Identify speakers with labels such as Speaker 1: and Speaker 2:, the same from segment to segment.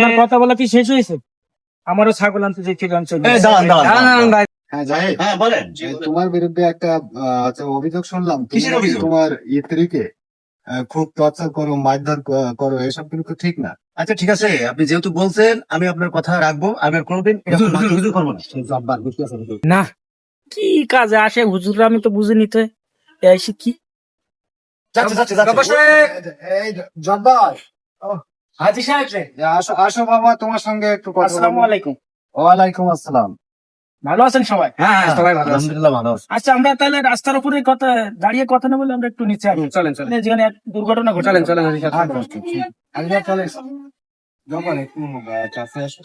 Speaker 1: আপনার কথা বলা কি শেষ হয়েছে? আমারও ছাগল আনতে যে ঠিক অঞ্চল
Speaker 2: হ্যাঁ বলেন।
Speaker 3: তোমার বিরুদ্ধে একটা অভিযোগ শুনলাম, তুমি
Speaker 2: কিসের
Speaker 3: নাকি
Speaker 2: অভিযোগ?
Speaker 3: তোমার স্ত্রীকে খুব টর্চার করো, মারধর করো, এসব কিন্তু ঠিক না।
Speaker 2: আচ্ছা ঠিক আছে, আপনি যেহেতু বলছেন আমি আপনার কথা রাখবো। আমি আর কোনোদিন হুজুর করবো না।
Speaker 1: না, কি কাজে আসে হুজুররা আমি তো বুঝে নিতে এসে কি
Speaker 3: এই জব্বার,
Speaker 1: হাজি সাহেব রে,
Speaker 3: আসো আসো বাবা, তোমার সঙ্গে একটু কথা
Speaker 1: আসসালামু
Speaker 3: বলবো।
Speaker 1: আলাইকুম।
Speaker 3: ওয়ালাইকুম আসসালাম।
Speaker 1: ভালো আছেন সবাই?
Speaker 2: হ্যাঁ
Speaker 1: সবাই ভালো আছে।
Speaker 2: আলহামদুলিল্লাহ ভালো আছে।
Speaker 1: আচ্ছা, আমরা তাহলে রাস্তার উপরে কথা দাঁড়িয়ে কথা না বলে আমরা একটু নিচে আসি।
Speaker 2: চলেন
Speaker 1: যেখানে এক দুর্ঘটনা ঘটে।
Speaker 3: আচ্ছা, চলে এসো। জব্বার, একটু কাছে আসো।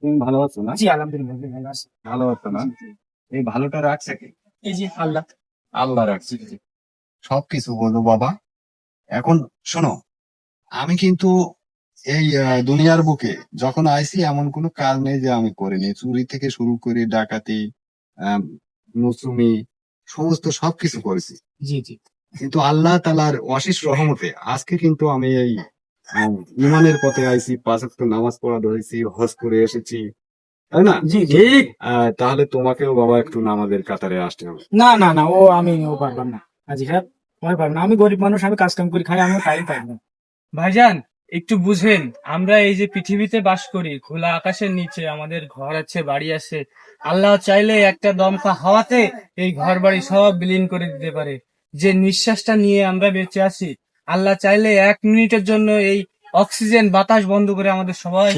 Speaker 3: তুমি ভালো আছো না?
Speaker 1: জি আলহামদুলিল্লাহ ভালো আছি।
Speaker 3: ভালো আছো না? এই ভালোটা রাখছে কি?
Speaker 1: এই যে আল্লাহ।
Speaker 3: আল্লাহ রাখছে। সবকিছু বলো বাবা। এখন শোনো, আমি কিন্তু এই দুনিয়ার বুকে যখন আইছি এমন কোনো কাজ নেই যে আমি করিনি। চুরি থেকে শুরু করে ডাকাতি, নসুমি, সমস্ত সবকিছু করেছি।
Speaker 1: জি জি
Speaker 3: কিন্তু আল্লাহ তাআলার অশেষ রহমতে আজকে কিন্তু আমি এই ইমানের পথে আইছি, 5 ওয়াক্ত নামাজ পড়া ধরেছি, হজ করে এসেছি, তাই না?
Speaker 1: জি ঠিক।
Speaker 3: তাহলে তোমাকেও বাবা একটু নামাজের কাতারে আসতে হবে।
Speaker 1: না না না, ও পারলাম না। হাজি সাহেব, আমি পারবো না। আমি গরিব মানুষ, আমি কাজ কাম করে খাই, আমি টাইম পাই না।
Speaker 4: ভাইজান, একটু বুঝেন, আমরা এই যে পৃথিবীতে বাস করি, খোলা আকাশের নিচে আমাদের ঘর আছে, বাড়ি আছে। আল্লাহ চাইলে একটা দমকা হাওয়াতে এই ঘর বাড়ি সব বিলীন করে দিতে পারে। যে নিঃশ্বাসটা নিয়ে আমরা বেঁচে আছি, আল্লাহ চাইলে 1 মিনিটের জন্য এই অক্সিজেন বাতাস বন্ধ করে আমাদের সবাই।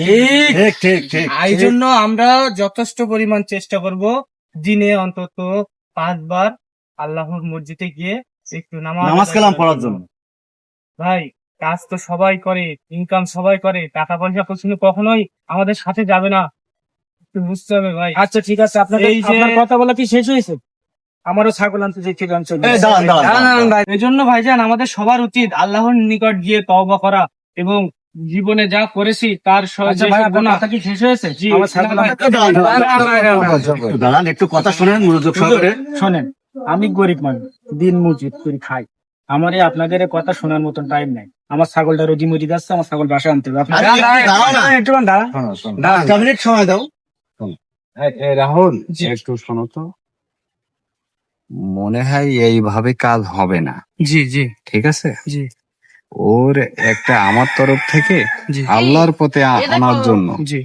Speaker 2: ঠিক ঠিক ঠিক।
Speaker 4: এই জন্য আমরা যথেষ্ট পরিমাণ চেষ্টা করব দিনে অন্তত 5 বার আল্লাহর মসজিদে গিয়ে একটু
Speaker 2: নামাজ কালাম পড়ার জন্য।
Speaker 4: ভাই, কাজ তো সবাই করে, ইনকাম সবাই করে, টাকা পয়সা পছন্দ কখনোই আমাদের সাথে যাবে না, একটু বুঝতে হবে ভাই।
Speaker 1: আচ্ছা ঠিক আছে,
Speaker 4: এই যে-
Speaker 1: আপনার কথা বলা কি শেষ হয়েছে? আমারও ছাগল আনতে যে ঠিক অঞ্চল
Speaker 4: এই জন্য ভাইজান, আমাদের সবার উচিত আল্লাহর নিকট গিয়ে তওবা করা এবং জীবনে যা করেছি তার
Speaker 1: আচ্ছা ভাই, আপনার কথা কি শেষ হয়েছে? আমার ছাগল
Speaker 2: দাঁড়ান, একটু কথা শোনেন মনোযোগ সহকারে।
Speaker 1: শোনেন, আমি গরিব মানুষ, দিন মজুর করে খাই। আমার এই আপনাদের এই কথা শোনার মতন টাইম নাই। আমার ছাগলটা রোজি মরি যাচ্ছে, আমার ছাগল বাসা আনতে হবে।
Speaker 2: আরে, দাঁড়াও না।
Speaker 1: একটু দাঁড়া।
Speaker 3: শোনো, শোনো।
Speaker 2: 10 মিনিট সময় দাও।
Speaker 3: রাহুল, একটু শোনো তো। মনে হয় এইভাবে কাজ হবে না,
Speaker 4: জি জি
Speaker 3: ঠিক আছে?
Speaker 4: জি
Speaker 3: ওর একটা আমার তরফ থেকে
Speaker 4: জি
Speaker 3: আল্লাহর পথে আনার জন্য
Speaker 4: জি।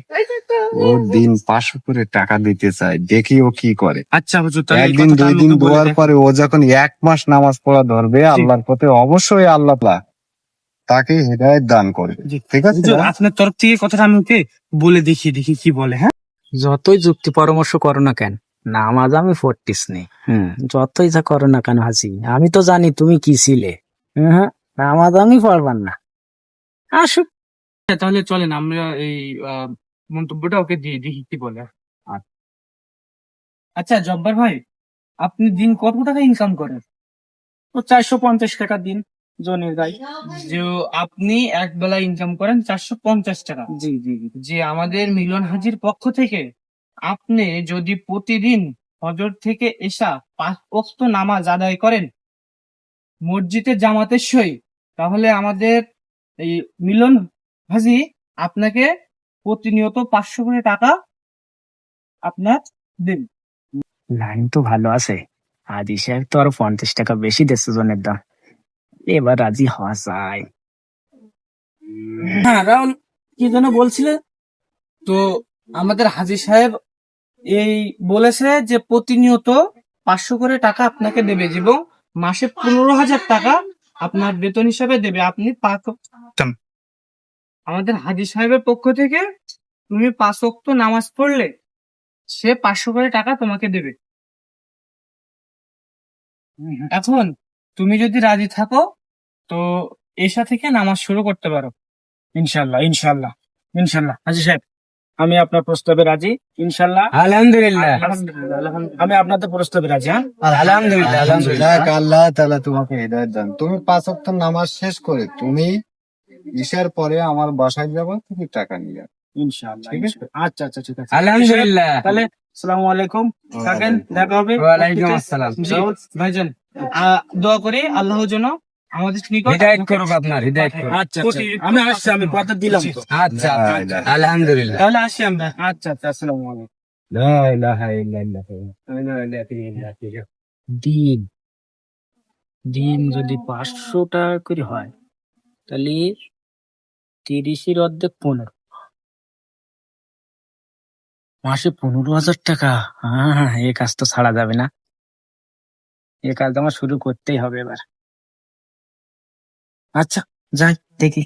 Speaker 3: ওর দিন 500 করে টাকা দিতে চাই, দেখি ও কি করে।
Speaker 4: আচ্ছা হুজুর, তাহলে এই
Speaker 3: একদিন
Speaker 4: কথাটা
Speaker 3: 2
Speaker 4: আমি
Speaker 3: দিন
Speaker 4: ওকে বলে
Speaker 3: দেওয়ার
Speaker 4: দেব।
Speaker 3: পরে ও যখন 1 মাস নামাজ পড়া ধরবে আল্লাহর পথে, অবশ্যই আল্লাহ তাআলা তাকে হেদায়েত দান করবে।
Speaker 4: জি।
Speaker 3: ঠিক আছে?
Speaker 4: হুজুর, আপনার তরফ থেকে কথাটা আমি ওকে বলে দেখি কি বলে। হ্যাঁ,
Speaker 5: যতই যুক্তি পরামর্শ করো না কেন, নামাজ আমি পড়তিস নি। যতই যা করো না কেন হাসি, আমি তো জানি তুমি কি ছিলে। হ্যাঁ, নামাজ আমি পড়বার না। আসুক।
Speaker 4: তাহলে চলেন আমরা এই মন্তব্যটা ওকে দিয়ে দেখি কি বলে। আচ্ছা জব্বার ভাই, আপনি দিন কত টাকা ইনকাম করেন?
Speaker 1: তো 450 টাকা দিন জনের গাই।
Speaker 4: যে আপনি এক বেলা ইনকাম করেন 450 টাকা।
Speaker 1: জি জি জি।
Speaker 4: যে আমাদের মিলন হাজির পক্ষ থেকে আপনি যদি প্রতিদিন ফজর থেকে এশা 5 ওয়াক্ত নামাজ আদায় করেন মসজিদে জামাতের সহিত, তাহলে আমাদের এই মিলন হাজি আপনাকে প্রতিনিয়ত 500 করে টাকা আপনার দেন।
Speaker 5: লাইন তো ভালো আছে। হাজি সাহেব তো আরো 50 টাকা বেশি দিচ্ছে জনের দাম। এবার রাজি হওয়া যায়।
Speaker 1: হ্যাঁ রাহুল, কি যেন বলছিলে?
Speaker 4: তো আমাদের হাজি সাহেব এই বলেছে যে প্রতিনিয়ত 500 করে টাকা আপনাকে দেবে এবং মাসে 15,000 টাকা আপনার বেতন হিসাবে দেবে। আপনি আমাদের হাজি সাহেবের পক্ষ থেকে তুমি 5 ওয়াক্ত নামাজ পড়লে সে 500 করে টাকা তোমাকে দেবে। এখন তুমি যদি রাজি থাকো তো এশা থেকে নামাজ শুরু করতে পারো।
Speaker 1: ইনশাল্লাহ ইনশাল্লাহ ইনশাল্লাহ। হাজি সাহেব, আমি আপনার প্রস্তাবে রাজি। ইনশাল্লাহ
Speaker 5: আলহামদুলিল্লাহ।
Speaker 1: আমি আপনাদের প্রস্তাবে রাজি। হ্যাঁ,
Speaker 5: আলহামদুলিল্লাহ।
Speaker 3: যাক, আল্লাহ তাআলা তোমাকে হেদায়েত দান। তুমি 5 ওয়াক্ত নামাজ শেষ করে তুমি ঈশার পরে আমার বাসায় যাবো, তুমি টাকা নিয়ে যাবে।
Speaker 1: ইনশাল্লাহ।
Speaker 3: ঠিক আছে?
Speaker 1: আচ্ছা আচ্ছা ঠিক আছে।
Speaker 5: আলহামদুলিল্লাহ।
Speaker 1: তাহলে আসসালামু আলাইকুম, থাকেন, দেখা হবে।
Speaker 5: ওয়ালাইকুম আসসালাম।
Speaker 4: জি ভাইজান, দোয়া করি আল্লাহ যেন আমাদের নিকট
Speaker 5: হৃদায়ত করুক আপনার, হৃদায়ত করুক।
Speaker 1: আচ্ছা আচ্ছা। আমি আসছি, আমি কথা দিলাম তো।
Speaker 5: আচ্ছা, আলহামদুলিল্লাহ।
Speaker 4: তাহলে আসি আমরা।
Speaker 1: আচ্ছা আচ্ছা, আসসালামু আলাইকুম।
Speaker 5: লা ইলাহা ইল্লাল্লাহ। দিন দিন যদি 500 টাকা করে হয় তাহলে 30-এর অর্ধেক 15, মাসে 15,000 টাকা। হ্যাঁ, এই কাজ তো ছাড়া যাবে না, এই কাজ আমার শুরু করতেই হবে এবার। আচ্ছা, যাই দেখি।